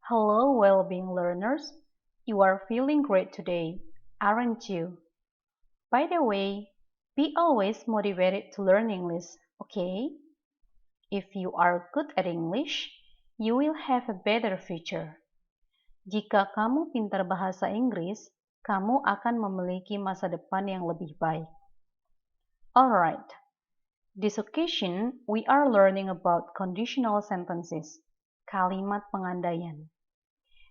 Hello, well-being learners. You are feeling great today, aren't you? By the way, be always motivated to learn English, okay? If you are good at English, you will have a better future. Jika kamu pintar bahasa Inggris, kamu akan memiliki masa depan yang lebih baik. Alright, this occasion we are learning about conditional sentences, kalimat pengandaian.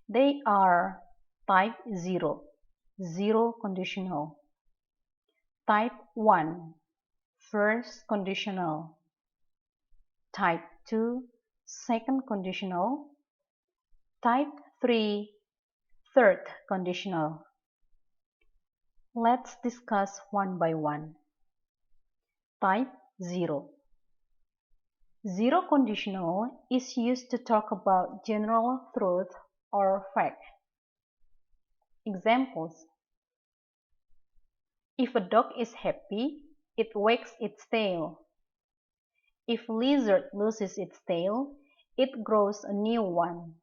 They are type 0, zero conditional. Type 1, first conditional. Type 2, second conditional. Type 3, third conditional. Let's discuss one by one. Type 0. Zero conditional is used to talk about general truth or fact. Examples. If a dog is happy, it wags its tail. If a lizard loses its tail, it grows a new one.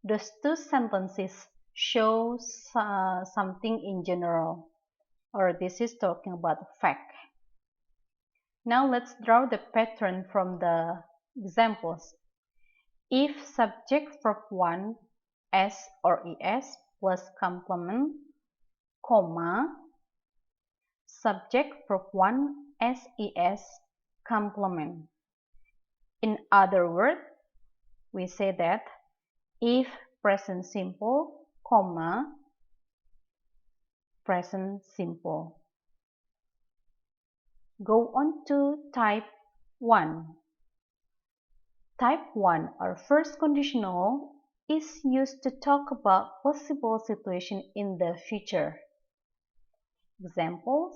Those two sentences show something in general, or this is talking about fact. Now let's draw the pattern from the examples. If subject verb 1 S or ES plus complement, comma, subject verb 1 SES complement. In other words, we say that if present simple, comma, present simple. Go on to type 1. Type 1 or first conditional is used to talk about possible situation in the future. Examples.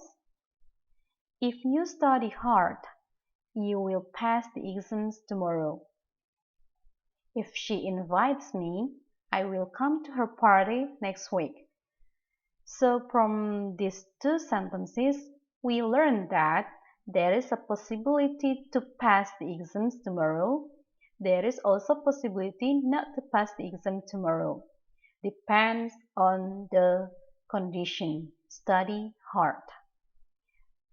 If you study hard, you will pass the exams tomorrow. If she invites me, I will come to her party next week. So from these two sentences, we learn that there is a possibility to pass the exams tomorrow. There is also possibility not to pass the exam tomorrow. Depends on the condition. Study hard.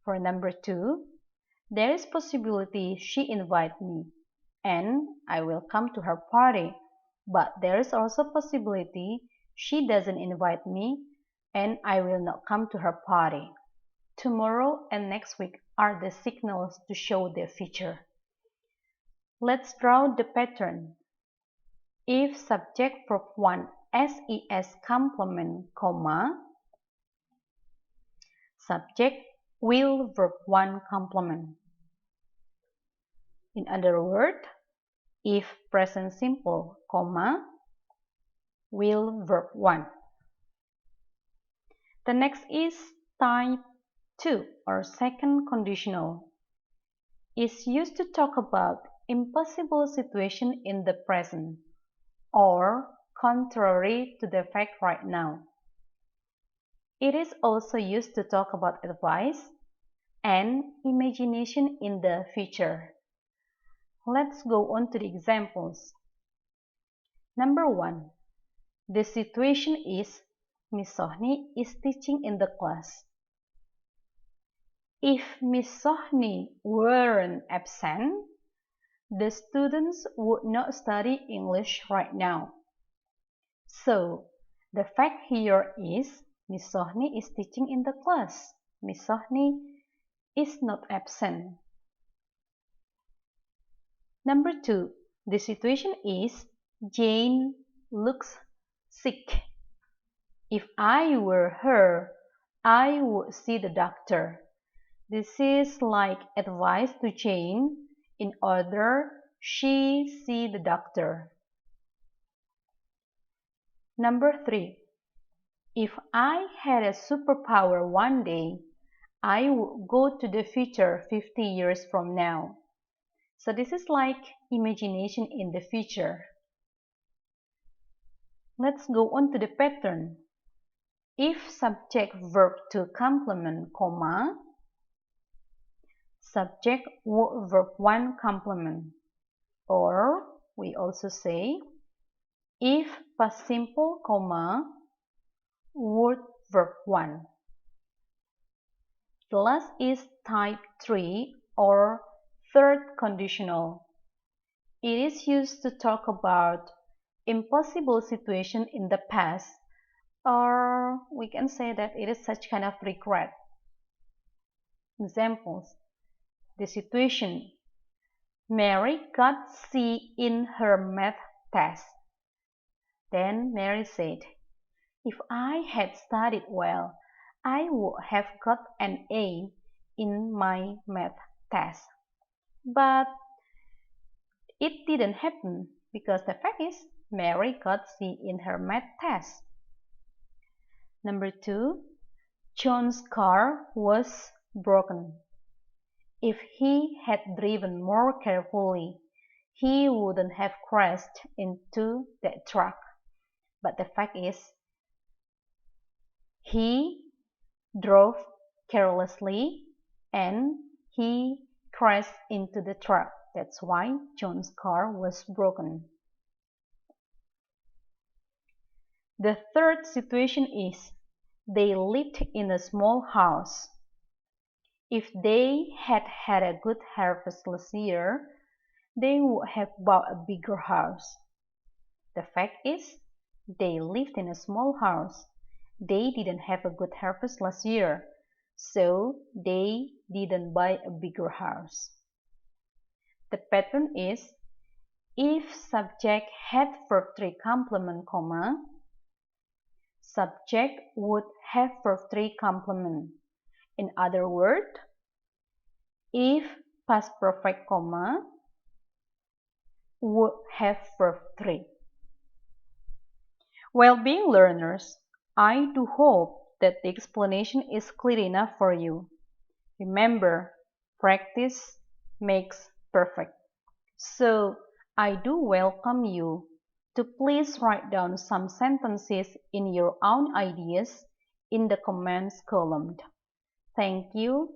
For number 2, there is possibility she invite me and I will come to her party. But there is also possibility she doesn't invite me and I will not come to her party. Tomorrow and next week are the signals to show the future. Let's draw the pattern. If subject verb 1 SES complement, comma, subject will verb 1 complement. In other words, if present simple, comma, will verb 1. The next is type 2 or second conditional. Is used to talk about impossible situation in the present or contrary to the fact right now. It is also used to talk about advice and imagination in the future. Let's go on to the examples. Number 1. The situation is Miss Sohni is teaching in the class. If Miss Sohni weren't absent, the students would not study English right now. So, the fact here is Miss Sohni is teaching in the class. Miss Sohni is not absent. Number 2. The situation is Jane looks sick. If I were her, I would see the doctor. This is like advice to Jane in order she see the doctor. Number 3. If I had a superpower one day, I would go to the future 50 years from now. So this is like imagination in the future. Let's go on to the pattern. If subject verb to complement, comma, subject verb 1 complement. Or we also say, If past simple, word verb 1. The last is type 3 or third conditional. It is used to talk about impossible situation in the past, or we can say that it is such kind of regret. Examples: the situation: Mary got C in her math test. Then Mary said, "If I had studied well, I would have got an A in my math test." But it didn't happen because the fact is Mary got C in her math test. Number 2, John's car was broken. If he had driven more carefully, he wouldn't have crashed into that truck. But the fact is, he drove carelessly and he crashed into the truck. That's why John's car was broken. The third situation is, they lived in a small house. If they had had a good harvest last year, they would have bought a bigger house. The fact is, they lived in a small house. They didn't have a good harvest last year, so they didn't buy a bigger house. The pattern is, if subject had verb 3 complement, subject would have verb 3 complement. In other words, if past perfect, would have verb 3. Well-being learners, I do hope that the explanation is clear enough for you. Remember, practice makes perfect. So, I do welcome you to please write down some sentences in your own ideas in the comments column. Thank you,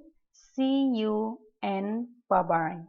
see you, and bye-bye.